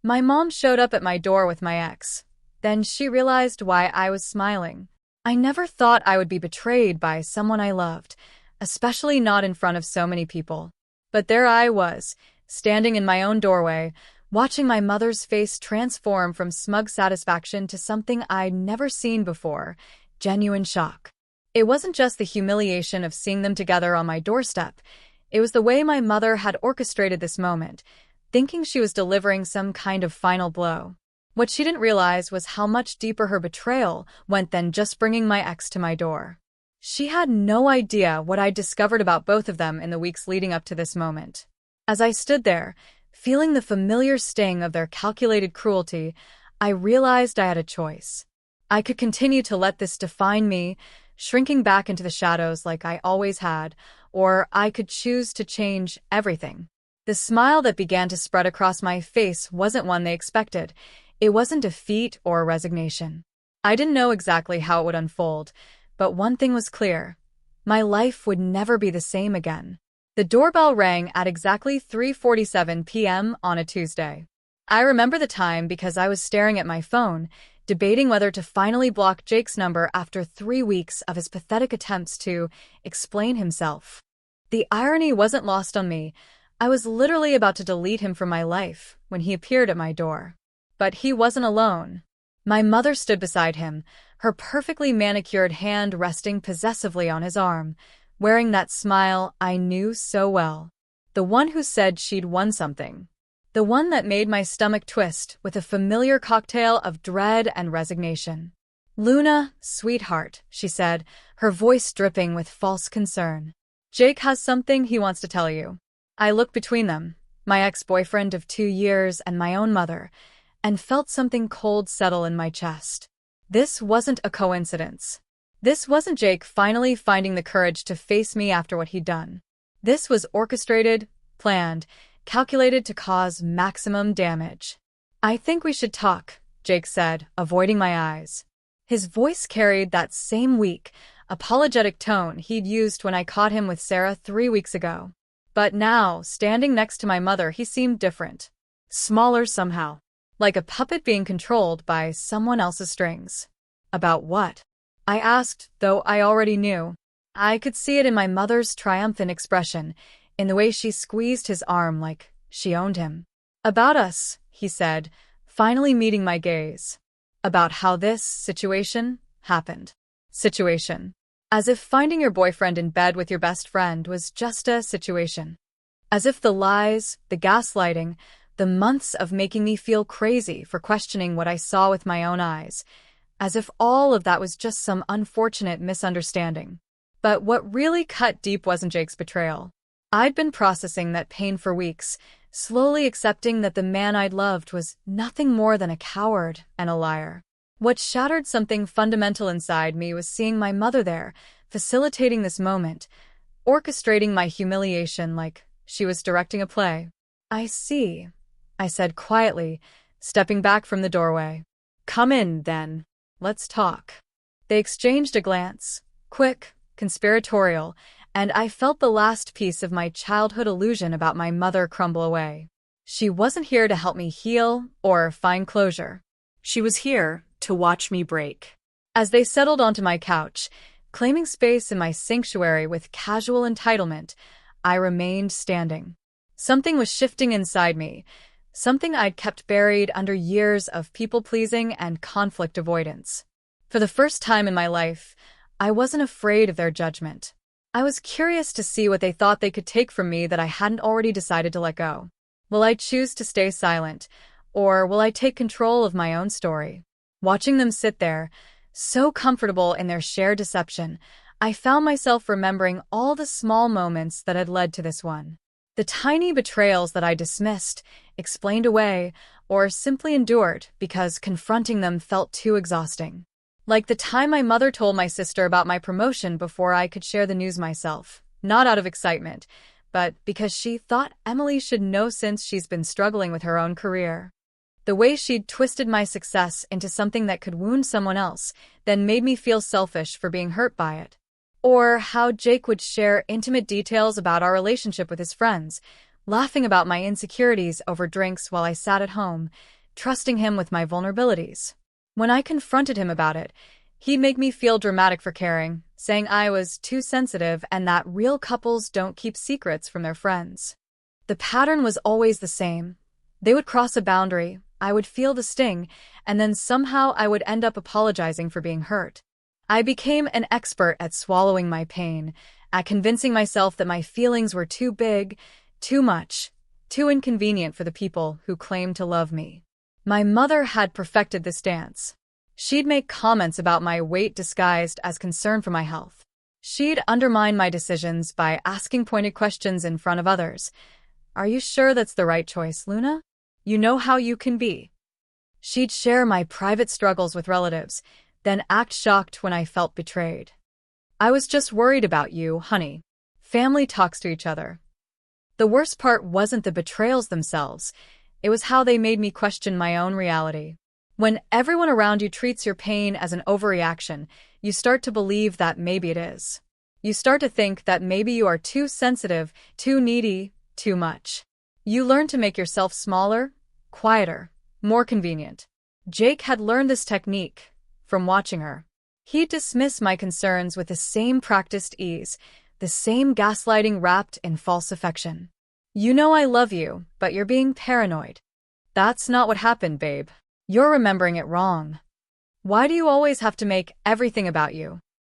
My mom showed up at my door with my ex. Then she realized why I was smiling. I never thought I would be betrayed by someone I loved, especially not in front of so many people. But there I was, standing in my own doorway, watching my mother's face transform from smug satisfaction to something I'd never seen before, genuine shock. It wasn't just the humiliation of seeing them together on my doorstep. It was the way my mother had orchestrated this moment, thinking she was delivering some kind of final blow. What she didn't realize was how much deeper her betrayal went than just bringing my ex to my door. She had no idea what I'd discovered about both of them in the weeks leading up to this moment. As I stood there, feeling the familiar sting of their calculated cruelty, I realized I had a choice. I could continue to let this define me, shrinking back into the shadows like I always had, or I could choose to change everything. The smile that began to spread across my face wasn't one they expected. It wasn't defeat or resignation. I didn't know exactly how it would unfold, but one thing was clear. My life would never be the same again. The doorbell rang at exactly 3:47 p.m. on a Tuesday. I remember the time because I was staring at my phone, debating whether to finally block Jake's number after 3 weeks of his pathetic attempts to explain himself. The irony wasn't lost on me. I was literally about to delete him from my life when he appeared at my door. But he wasn't alone. My mother stood beside him, her perfectly manicured hand resting possessively on his arm, wearing that smile I knew so well. The one who said she'd won something. The one that made my stomach twist with a familiar cocktail of dread and resignation. "Luna, sweetheart," she said, her voice dripping with false concern. "Jake has something he wants to tell you." I looked between them, my ex-boyfriend of 2 years and my own mother, and felt something cold settle in my chest. This wasn't a coincidence. This wasn't Jake finally finding the courage to face me after what he'd done. This was orchestrated, planned, calculated to cause maximum damage. "I think we should talk," Jake said, avoiding my eyes. His voice carried that same weak, apologetic tone he'd used when I caught him with Sarah 3 weeks ago. But now, standing next to my mother, he seemed different. Smaller somehow. Like a puppet being controlled by someone else's strings. "About what?" I asked, though I already knew. I could see it in my mother's triumphant expression, in the way she squeezed his arm like she owned him. "About us," he said, finally meeting my gaze. "About how this situation happened." Situation. As if finding your boyfriend in bed with your best friend was just a situation. As if the lies, the gaslighting, the months of making me feel crazy for questioning what I saw with my own eyes. As if all of that was just some unfortunate misunderstanding. But what really cut deep wasn't Jake's betrayal. I'd been processing that pain for weeks, slowly accepting that the man I'd loved was nothing more than a coward and a liar. What shattered something fundamental inside me was seeing my mother there, facilitating this moment, orchestrating my humiliation like she was directing a play. "I see," I said quietly, stepping back from the doorway. "Come in, then. Let's talk." They exchanged a glance, quick, conspiratorial, and I felt the last piece of my childhood illusion about my mother crumble away. She wasn't here to help me heal or find closure. She was here to watch me break. As they settled onto my couch, claiming space in my sanctuary with casual entitlement, I remained standing. Something was shifting inside me, something I'd kept buried under years of people-pleasing and conflict avoidance. For the first time in my life, I wasn't afraid of their judgment. I was curious to see what they thought they could take from me that I hadn't already decided to let go. Will I choose to stay silent, or will I take control of my own story? Watching them sit there, so comfortable in their shared deception, I found myself remembering all the small moments that had led to this one. The tiny betrayals that I dismissed, explained away, or simply endured because confronting them felt too exhausting. Like the time my mother told my sister about my promotion before I could share the news myself, not out of excitement, but because she thought Emily should know since she's been struggling with her own career. The way she'd twisted my success into something that could wound someone else, then made me feel selfish for being hurt by it. Or how Jake would share intimate details about our relationship with his friends, laughing about my insecurities over drinks while I sat at home, trusting him with my vulnerabilities. When I confronted him about it, he'd make me feel dramatic for caring, saying I was too sensitive and that real couples don't keep secrets from their friends. The pattern was always the same. They would cross a boundary, I would feel the sting, and then somehow I would end up apologizing for being hurt. I became an expert at swallowing my pain, at convincing myself that my feelings were too big, too much, too inconvenient for the people who claimed to love me. My mother had perfected this dance. She'd make comments about my weight disguised as concern for my health. She'd undermine my decisions by asking pointed questions in front of others. "Are you sure that's the right choice, Luna? You know how you can be." She'd share my private struggles with relatives, then act shocked when I felt betrayed. "I was just worried about you, honey." Family talks to each other. The worst part wasn't the betrayals themselves, it was how they made me question my own reality. When everyone around you treats your pain as an overreaction, you start to believe that maybe it is. You start to think that maybe you are too sensitive, too needy, too much. You learn to make yourself smaller, quieter, more convenient. Jake had learned this technique from watching her. He'd dismiss my concerns with the same practiced ease, the same gaslighting wrapped in false affection. "You know I love you, but you're being paranoid." "That's not what happened, babe. You're remembering it wrong. Why do you always have to make everything about you?"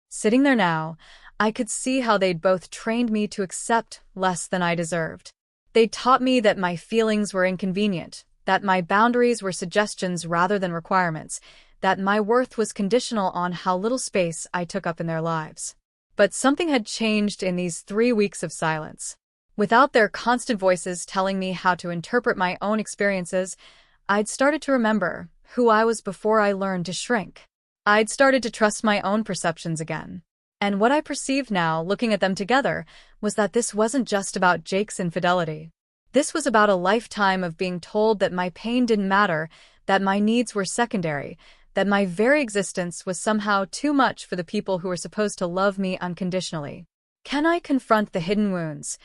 Sitting there now, I could see how they'd both trained me to accept less than I deserved. They'd taught me that my feelings were inconvenient, that my boundaries were suggestions rather than requirements, that my worth was conditional on how little space I took up in their lives. But something had changed in these 3 weeks of silence. Without their constant voices telling me how to interpret my own experiences, I'd started to remember who I was before I learned to shrink. I'd started to trust my own perceptions again. And what I perceived now, looking at them together, was that this wasn't just about Jake's infidelity. This was about a lifetime of being told that my pain didn't matter, that my needs were secondary, that my very existence was somehow too much for the people who were supposed to love me unconditionally. Can I confront the hidden wounds,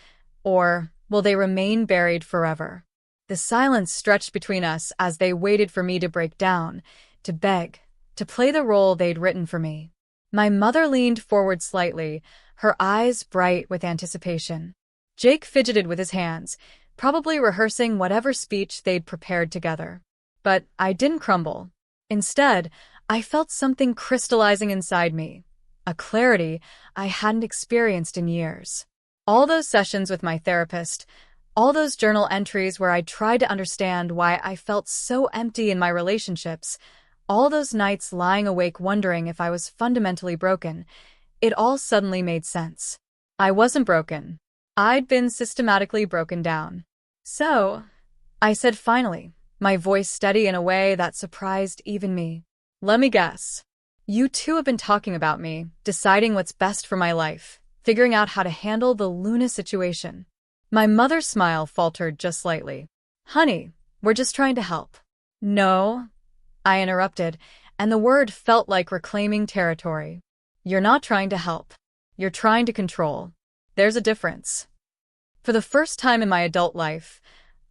or will they remain buried forever? The silence stretched between us as they waited for me to break down, to beg, to play the role they'd written for me. My mother leaned forward slightly, her eyes bright with anticipation. Jake fidgeted with his hands, probably rehearsing whatever speech they'd prepared together. But I didn't crumble. Instead, I felt something crystallizing inside me, a clarity I hadn't experienced in years. All those sessions with my therapist, all those journal entries where I tried to understand why I felt so empty in my relationships, all those nights lying awake wondering if I was fundamentally broken, it all suddenly made sense. I wasn't broken. I'd been systematically broken down. "So," I said finally, my voice steady in a way that surprised even me. "Let me guess. You two have been talking about me, deciding what's best for my life, figuring out how to handle the Luna situation." My mother's smile faltered just slightly. "Honey, we're just trying to help." "No," I interrupted, and the word felt like reclaiming territory. "You're not trying to help. You're trying to control. There's a difference." For the first time in my adult life,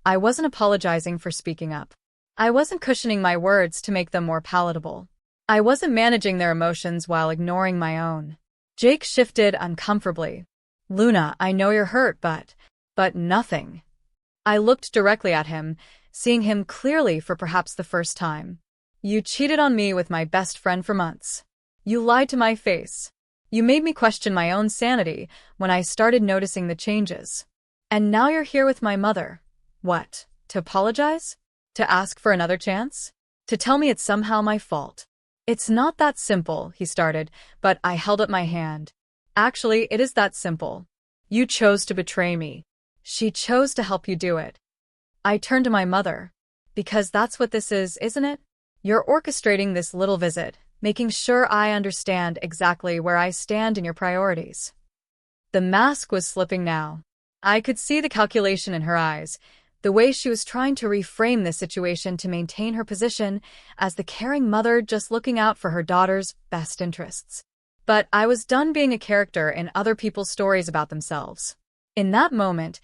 I wasn't apologizing for speaking up. I wasn't cushioning my words to make them more palatable. I wasn't managing their emotions while ignoring my own. Jake shifted uncomfortably. "Luna, I know you're hurt, but nothing." I looked directly at him, seeing him clearly for perhaps the first time. "You cheated on me with my best friend for months. You lied to my face. You made me question my own sanity when I started noticing the changes. And now you're here with my mother. What? To apologize? To ask for another chance? To tell me it's somehow my fault?" "It's not that simple," he started, but I held up my hand. "Actually, it is that simple. You chose to betray me. She chose to help you do it." I turned to my mother. "Because that's what this is, isn't it? You're orchestrating this little visit, making sure I understand exactly where I stand in your priorities." The mask was slipping now. I could see the calculation in her eyes, the way she was trying to reframe this situation to maintain her position as the caring mother just looking out for her daughter's best interests. But I was done being a character in other people's stories about themselves. In that moment,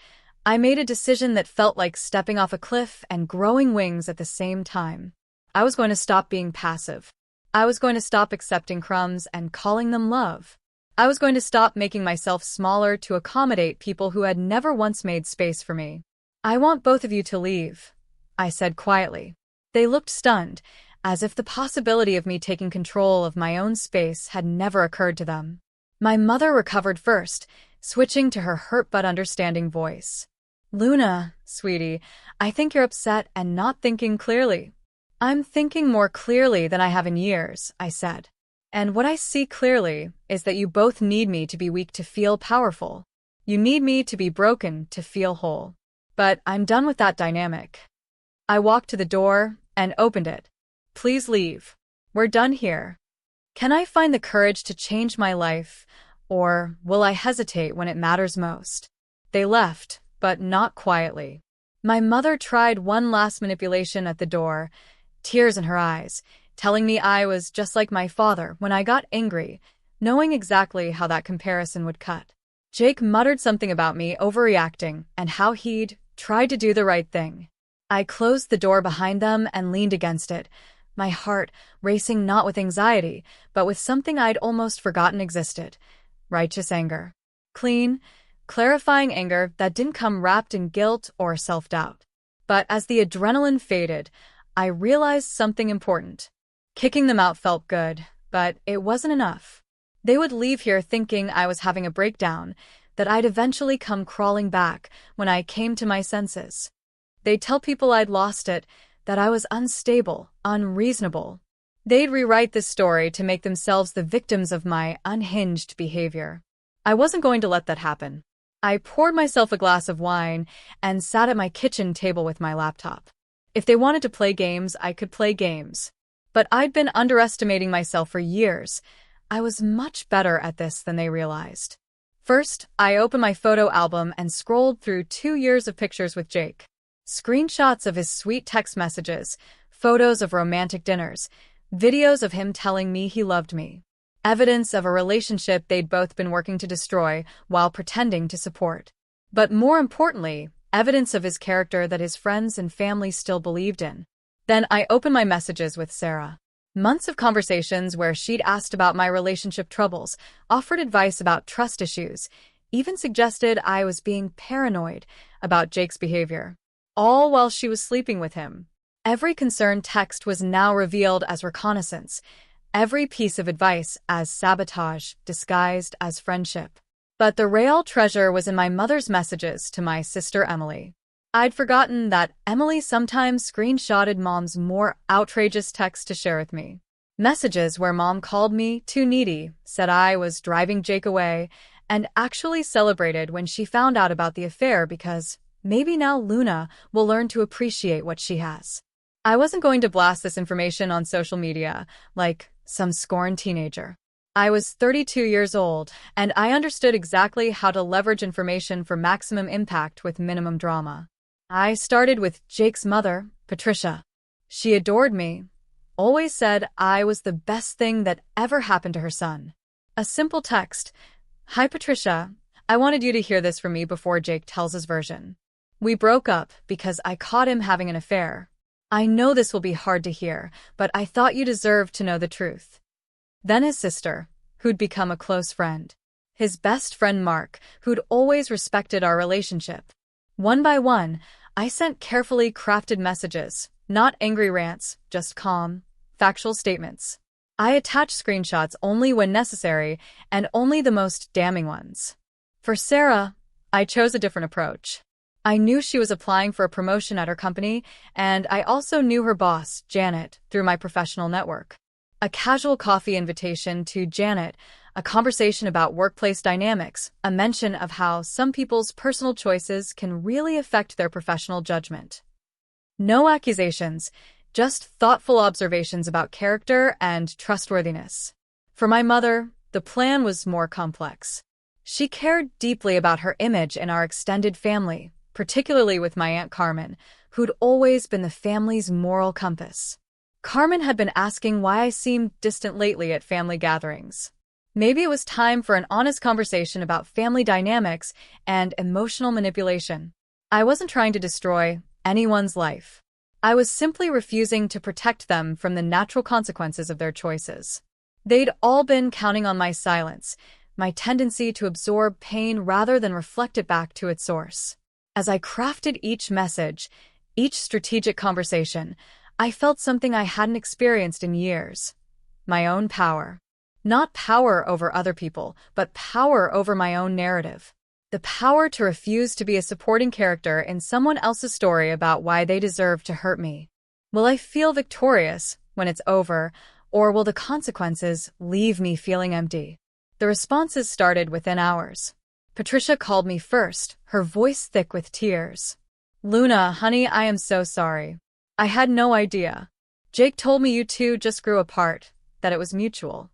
I made a decision that felt like stepping off a cliff and growing wings at the same time. I was going to stop being passive. I was going to stop accepting crumbs and calling them love. I was going to stop making myself smaller to accommodate people who had never once made space for me. I want both of you to leave, I said quietly. They looked stunned, as if the possibility of me taking control of my own space had never occurred to them. My mother recovered first, switching to her hurt but understanding voice. Luna, sweetie, I think you're upset and not thinking clearly. I'm thinking more clearly than I have in years, I said. And what I see clearly is that you both need me to be weak to feel powerful. You need me to be broken to feel whole. But I'm done with that dynamic. I walked to the door and opened it. Please leave. We're done here. Can I find the courage to change my life, or will I hesitate when it matters most? They left, but not quietly. My mother tried one last manipulation at the door, tears in her eyes, telling me I was just like my father when I got angry, knowing exactly how that comparison would cut. Jake muttered something about me overreacting and how he'd tried to do the right thing. I closed the door behind them and leaned against it, my heart racing not with anxiety, but with something I'd almost forgotten existed: righteous anger. Clean, clarifying anger that didn't come wrapped in guilt or self-doubt. But as the adrenaline faded, I realized something important. Kicking them out felt good, but it wasn't enough. They would leave here thinking I was having a breakdown, that I'd eventually come crawling back when I came to my senses. They'd tell people I'd lost it, that I was unstable, unreasonable. They'd rewrite this story to make themselves the victims of my unhinged behavior. I wasn't going to let that happen. I poured myself a glass of wine and sat at my kitchen table with my laptop. If they wanted to play games, I could play games. But I'd been underestimating myself for years. I was much better at this than they realized. First, I opened my photo album and scrolled through 2 years of pictures with Jake. Screenshots of his sweet text messages, photos of romantic dinners, videos of him telling me he loved me. Evidence of a relationship they'd both been working to destroy while pretending to support. But more importantly, evidence of his character that his friends and family still believed in. Then I opened my messages with Sarah. Months of conversations where she'd asked about my relationship troubles, offered advice about trust issues, even suggested I was being paranoid about Jake's behavior. All while she was sleeping with him. Every concerned text was now revealed as reconnaissance, every piece of advice as sabotage disguised as friendship. But the real treasure was in my mother's messages to my sister Emily. I'd forgotten that Emily sometimes screenshotted Mom's more outrageous texts to share with me. Messages where Mom called me too needy, said I was driving Jake away, and actually celebrated when she found out about the affair because maybe now Luna will learn to appreciate what she has. I wasn't going to blast this information on social media like some scorned teenager. I was 32 years old, and I understood exactly how to leverage information for maximum impact with minimum drama. I started with Jake's mother, Patricia. She adored me, always said I was the best thing that ever happened to her son. A simple text: "Hi Patricia, I wanted you to hear this from me before Jake tells his version. We broke up because I caught him having an affair. I know this will be hard to hear, but I thought you deserved to know the truth." Then his sister, who'd become a close friend. His best friend Mark, who'd always respected our relationship. One by one, I sent carefully crafted messages, not angry rants, just calm, factual statements. I attached screenshots only when necessary, and only the most damning ones. For Sarah, I chose a different approach. I knew she was applying for a promotion at her company, and I also knew her boss, Janet, through my professional network. A casual coffee invitation to Janet, a conversation about workplace dynamics, a mention of how some people's personal choices can really affect their professional judgment. No accusations, just thoughtful observations about character and trustworthiness. For my mother, the plan was more complex. She cared deeply about her image in our extended family, particularly with my Aunt Carmen, who'd always been the family's moral compass. Carmen had been asking why I seemed distant lately at family gatherings. Maybe it was time for an honest conversation about family dynamics and emotional manipulation. I wasn't trying to destroy anyone's life. I was simply refusing to protect them from the natural consequences of their choices. They'd all been counting on my silence, my tendency to absorb pain rather than reflect it back to its source. As I crafted each message, each strategic conversation, I felt something I hadn't experienced in years. My own power. Not power over other people, but power over my own narrative. The power to refuse to be a supporting character in someone else's story about why they deserve to hurt me. Will I feel victorious when it's over, or will the consequences leave me feeling empty? The responses started within hours. Patricia called me first, her voice thick with tears. "Luna, honey, I am so sorry. I had no idea. Jake told me you two just grew apart, that it was mutual."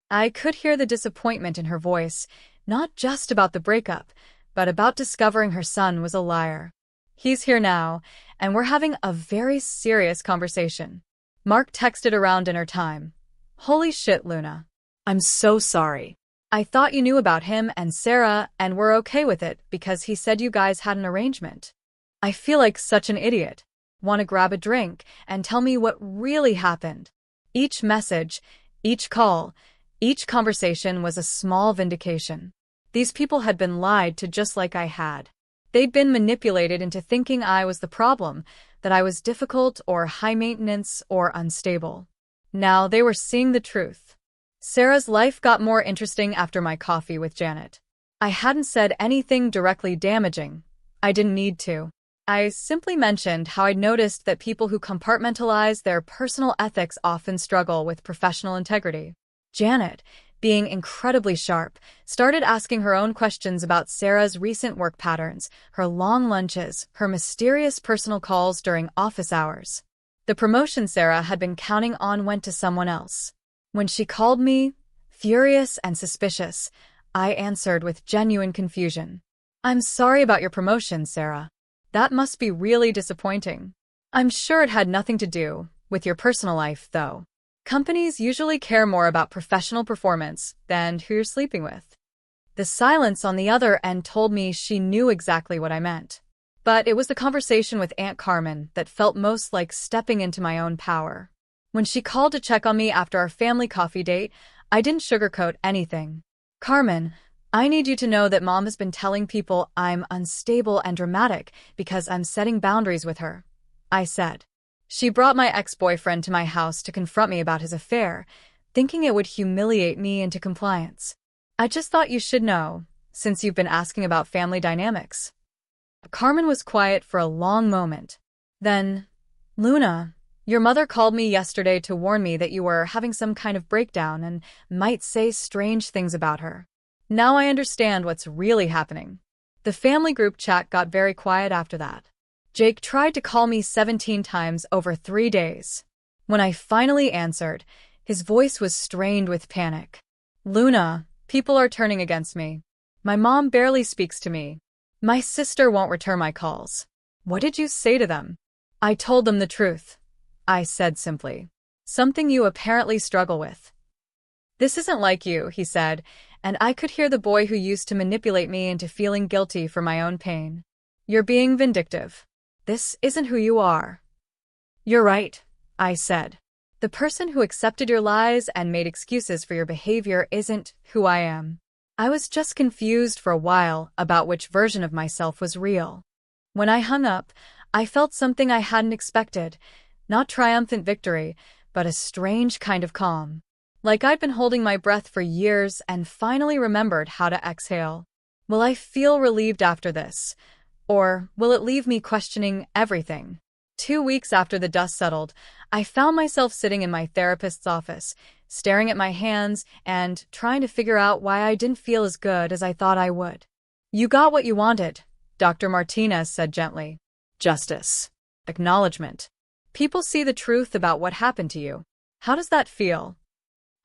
I could hear the disappointment in her voice, not just about the breakup, but about discovering her son was a liar. "He's here now, and we're having a very serious conversation." Mark texted around dinner time. "Holy shit, Luna. I'm so sorry. I thought you knew about him and Sarah and were okay with it because he said you guys had an arrangement. I feel like such an idiot. Want to grab a drink and tell me what really happened?" Each message, each call, each conversation was a small vindication. These people had been lied to just like I had. They'd been manipulated into thinking I was the problem, that I was difficult or high maintenance or unstable. Now they were seeing the truth. Sarah's life got more interesting after my coffee with Janet. I hadn't said anything directly damaging. I didn't need to. I simply mentioned how I'd noticed that people who compartmentalize their personal ethics often struggle with professional integrity. Janet, being incredibly sharp, started asking her own questions about Sarah's recent work patterns, her long lunches, her mysterious personal calls during office hours. The promotion Sarah had been counting on went to someone else. When she called me, furious and suspicious, I answered with genuine confusion. "I'm sorry about your promotion, Sarah. That must be really disappointing. I'm sure it had nothing to do with your personal life, though. Companies usually care more about professional performance than who you're sleeping with." The silence on the other end told me she knew exactly what I meant. But it was the conversation with Aunt Carmen that felt most like stepping into my own power. When she called to check on me after our family coffee date, I didn't sugarcoat anything. "Carmen, I need you to know that Mom has been telling people I'm unstable and dramatic because I'm setting boundaries with her," I said. "She brought my ex-boyfriend to my house to confront me about his affair, thinking it would humiliate me into compliance. I just thought you should know, since you've been asking about family dynamics." Carmen was quiet for a long moment. Then, "Luna, your mother called me yesterday to warn me that you were having some kind of breakdown and might say strange things about her. Now I understand what's really happening." The family group chat got very quiet after that. Jake tried to call me 17 times over 3 days. When I finally answered, his voice was strained with panic. "Luna, people are turning against me. My mom barely speaks to me. My sister won't return my calls." "What did you say to them?" "I told them the truth," I said simply. "Something you apparently struggle with." "This isn't like you," he said, and I could hear the boy who used to manipulate me into feeling guilty for my own pain. "You're being vindictive. This isn't who you are." "You're right," I said. "The person who accepted your lies and made excuses for your behavior isn't who I am." I was just confused for a while about which version of myself was real. When I hung up, I felt something I hadn't expected, not triumphant victory, but a strange kind of calm. Like I'd been holding my breath for years and finally remembered how to exhale. Will I feel relieved after this? Or will it leave me questioning everything? 2 weeks after the dust settled, I found myself sitting in my therapist's office, staring at my hands and trying to figure out why I didn't feel as good as I thought I would. "You got what you wanted," Dr. Martinez said gently. "Justice. Acknowledgement. People see the truth about what happened to you. How does that feel?"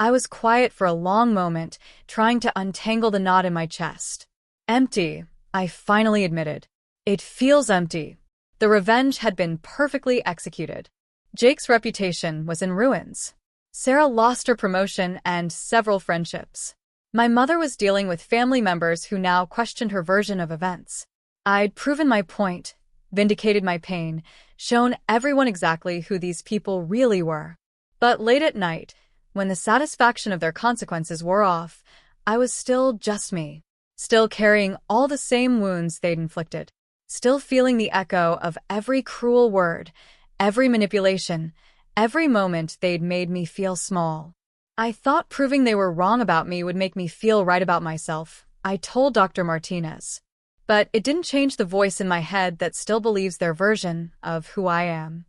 I was quiet for a long moment, trying to untangle the knot in my chest. "Empty," I finally admitted. "It feels empty." The revenge had been perfectly executed. Jake's reputation was in ruins. Sarah lost her promotion and several friendships. My mother was dealing with family members who now questioned her version of events. I'd proven my point, vindicated my pain, shown everyone exactly who these people really were. But late at night, when the satisfaction of their consequences wore off, I was still just me, still carrying all the same wounds they'd inflicted, still feeling the echo of every cruel word, every manipulation, every moment they'd made me feel small. I thought proving they were wrong about me would make me feel right about myself, I told Dr. Martinez. But it didn't change the voice in my head that still believes their version of who I am.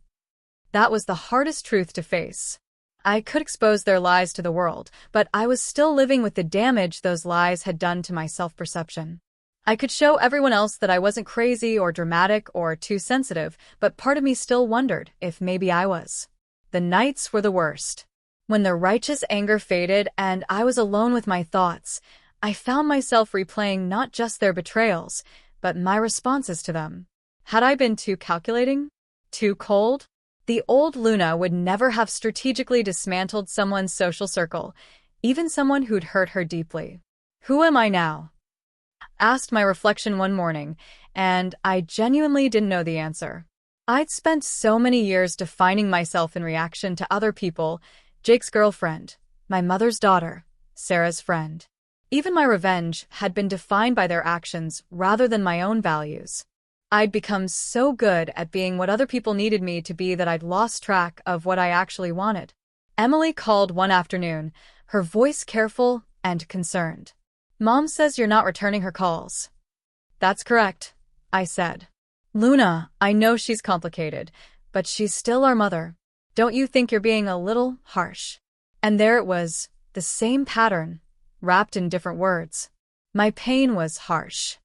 That was the hardest truth to face. I could expose their lies to the world, but I was still living with the damage those lies had done to my self-perception. I could show everyone else that I wasn't crazy or dramatic or too sensitive, but part of me still wondered if maybe I was. The nights were the worst. When the righteous anger faded and I was alone with my thoughts, I found myself replaying not just their betrayals, but my responses to them. Had I been too calculating? Too cold? The old Luna would never have strategically dismantled someone's social circle, even someone who'd hurt her deeply. Who am I now? Asked my reflection one morning, and I genuinely didn't know the answer. I'd spent so many years defining myself in reaction to other people, Jake's girlfriend, my mother's daughter, Sarah's friend. Even my revenge had been defined by their actions rather than my own values. I'd become so good at being what other people needed me to be that I'd lost track of what I actually wanted. Emily called one afternoon, her voice careful and concerned. Mom says you're not returning her calls. That's correct, I said. Luna, I know she's complicated, but she's still our mother. Don't you think you're being a little harsh? And there it was, the same pattern, wrapped in different words. My pain was harsh.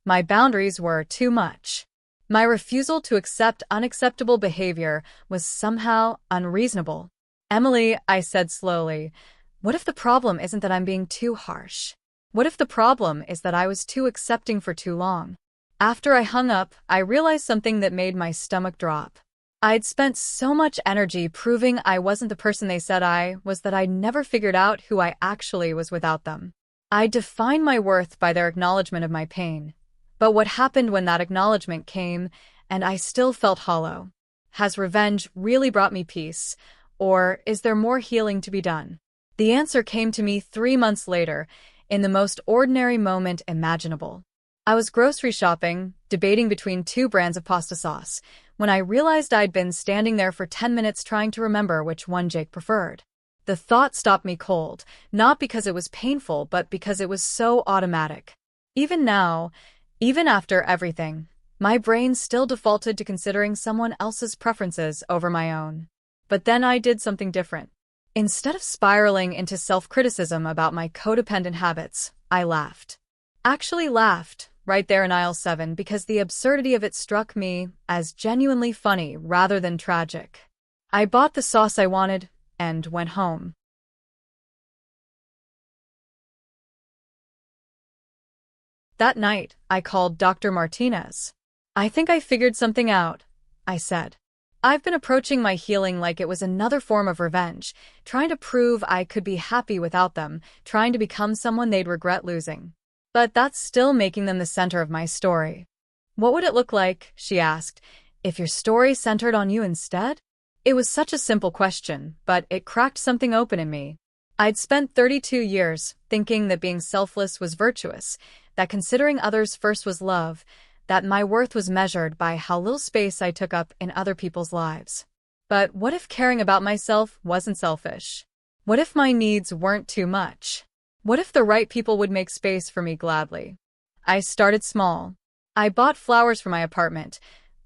My boundaries were too much. My refusal to accept unacceptable behavior was somehow unreasonable. Emily, I said slowly, what if the problem isn't that I'm being too harsh? What if the problem is that I was too accepting for too long? After I hung up, I realized something that made my stomach drop. I'd spent so much energy proving I wasn't the person they said I was that I'd never figured out who I actually was without them. I defined my worth by their acknowledgement of my pain. But what happened when that acknowledgement came, and I still felt hollow? Has revenge really brought me peace, or is there more healing to be done? The answer came to me 3 months later, in the most ordinary moment imaginable. I was grocery shopping, debating between 2 brands of pasta sauce, when I realized I'd been standing there for 10 minutes trying to remember which one Jake preferred. The thought stopped me cold, not because it was painful, but because it was so automatic. Even now, even after everything, my brain still defaulted to considering someone else's preferences over my own. But then I did something different. Instead of spiraling into self-criticism about my codependent habits, I laughed. Actually laughed, right there in aisle 7, because the absurdity of it struck me as genuinely funny rather than tragic. I bought the sauce I wanted and went home. That night, I called Dr. Martinez. I think I figured something out, I said. I've been approaching my healing like it was another form of revenge, trying to prove I could be happy without them, trying to become someone they'd regret losing. But that's still making them the center of my story. What would it look like, she asked, if your story centered on you instead? It was such a simple question, but it cracked something open in me. I'd spent 32 years thinking that being selfless was virtuous, that considering others first was love, that my worth was measured by how little space I took up in other people's lives. But what if caring about myself wasn't selfish? What if my needs weren't too much? What if the right people would make space for me gladly? I started small. I bought flowers for my apartment,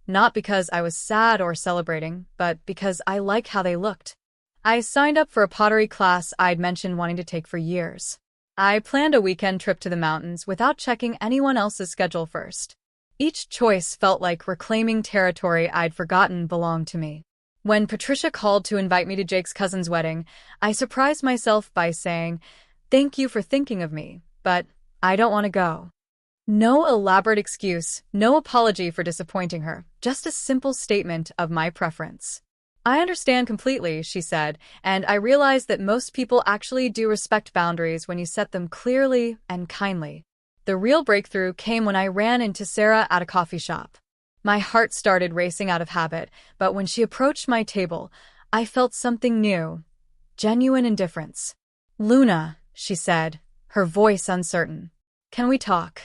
not because I was sad or celebrating, but because I liked how they looked. I signed up for a pottery class I'd mentioned wanting to take for years. I planned a weekend trip to the mountains without checking anyone else's schedule first. Each choice felt like reclaiming territory I'd forgotten belonged to me. When Patricia called to invite me to Jake's cousin's wedding, I surprised myself by saying, "Thank you for thinking of me, but I don't want to go." No elaborate excuse, no apology for disappointing her, just a simple statement of my preference. "I understand completely," she said, and I realized that most people actually do respect boundaries when you set them clearly and kindly. The real breakthrough came when I ran into Sarah at a coffee shop. My heart started racing out of habit, but when she approached my table, I felt something new. Genuine indifference. "Luna," she said, her voice uncertain. "Can we talk?"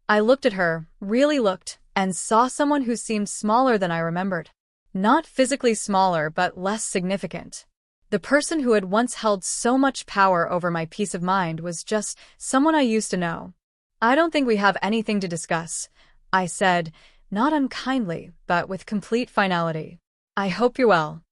I looked at her, really looked, and saw someone who seemed smaller than I remembered. Not physically smaller, but less significant. The person who had once held so much power over my peace of mind was just someone I used to know. "I don't think we have anything to discuss," I said, not unkindly, but with complete finality. "I hope you're well."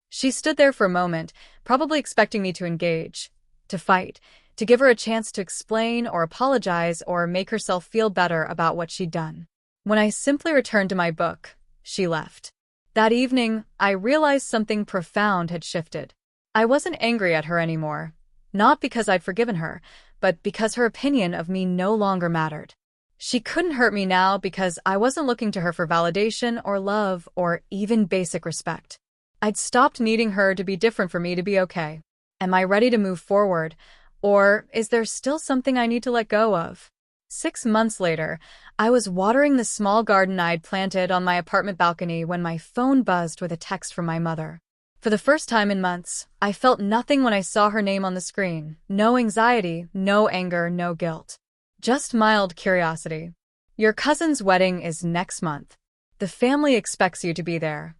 She stood there for a moment, probably expecting me to engage, to fight, to give her a chance to explain or apologize or make herself feel better about what she'd done. When I simply returned to my book, she left. That evening, I realized something profound had shifted. I wasn't angry at her anymore, not because I'd forgiven her, but because her opinion of me no longer mattered. She couldn't hurt me now because I wasn't looking to her for validation or love or even basic respect. I'd stopped needing her to be different for me to be okay. Am I ready to move forward, or is there still something I need to let go of? 6 months later, I was watering the small garden I'd planted on my apartment balcony when my phone buzzed with a text from my mother. For the first time in months, I felt nothing when I saw her name on the screen. No anxiety, no anger, no guilt. Just mild curiosity. "Your cousin's wedding is next month. The family expects you to be there."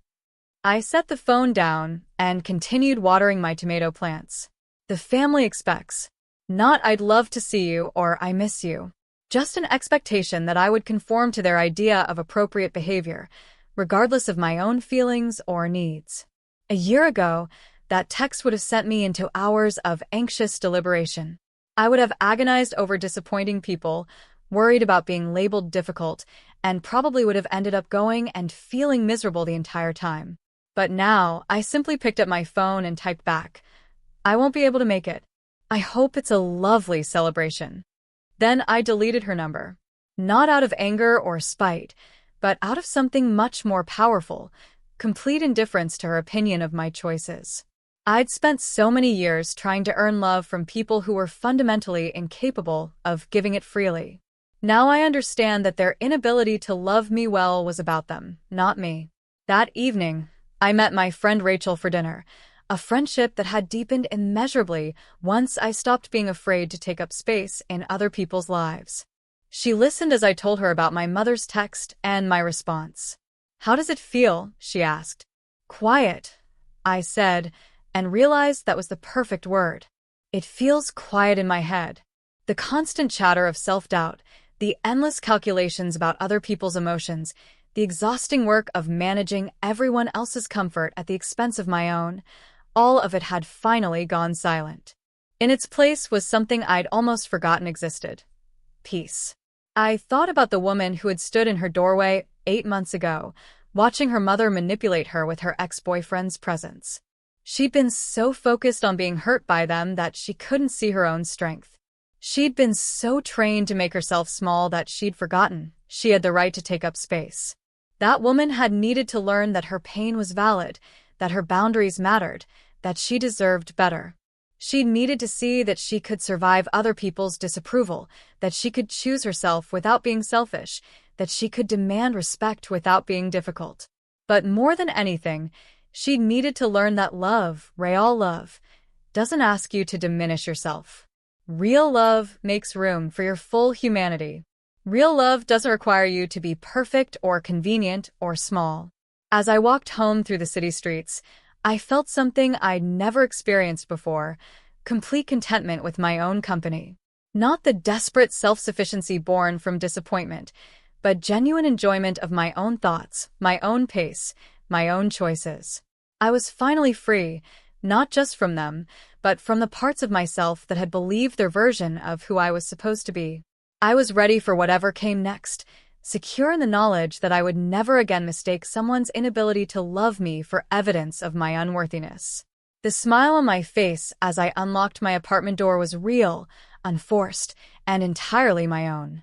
I set the phone down and continued watering my tomato plants. The family expects. Not "I'd love to see you" or "I miss you." Just an expectation that I would conform to their idea of appropriate behavior, regardless of my own feelings or needs. A year ago, that text would have sent me into hours of anxious deliberation. I would have agonized over disappointing people, worried about being labeled difficult, and probably would have ended up going and feeling miserable the entire time. But now, I simply picked up my phone and typed back, "I won't be able to make it. I hope it's a lovely celebration." Then I deleted her number. Not out of anger or spite, but out of something much more powerful, complete indifference to her opinion of my choices. I'd spent so many years trying to earn love from people who were fundamentally incapable of giving it freely. Now I understand that their inability to love me well was about them, not me. That evening, I met my friend Rachel for dinner, a friendship that had deepened immeasurably once I stopped being afraid to take up space in other people's lives. She listened as I told her about my mother's text and my response. "How does it feel?" she asked. "Quiet," I said, and realized that was the perfect word. It feels quiet in my head. The constant chatter of self-doubt, the endless calculations about other people's emotions, the exhausting work of managing everyone else's comfort at the expense of my own, all of it had finally gone silent. In its place was something I'd almost forgotten existed. Peace. I thought about the woman who had stood in her doorway 8 months ago, watching her mother manipulate her with her ex-boyfriend's presence. She'd been so focused on being hurt by them that she couldn't see her own strength. She'd been so trained to make herself small that she'd forgotten she had the right to take up space. That woman had needed to learn that her pain was valid, that her boundaries mattered, that she deserved better. She needed to see that she could survive other people's disapproval, that she could choose herself without being selfish, that she could demand respect without being difficult. But more than anything, she needed to learn that love, real love, doesn't ask you to diminish yourself. Real love makes room for your full humanity. Real love doesn't require you to be perfect or convenient or small. As I walked home through the city streets, I felt something I'd never experienced before, complete contentment with my own company. Not the desperate self-sufficiency born from disappointment, but genuine enjoyment of my own thoughts, my own pace, my own choices. I was finally free, not just from them, but from the parts of myself that had believed their version of who I was supposed to be. I was ready for whatever came next, secure in the knowledge that I would never again mistake someone's inability to love me for evidence of my unworthiness. The smile on my face as I unlocked my apartment door was real, unforced, and entirely my own.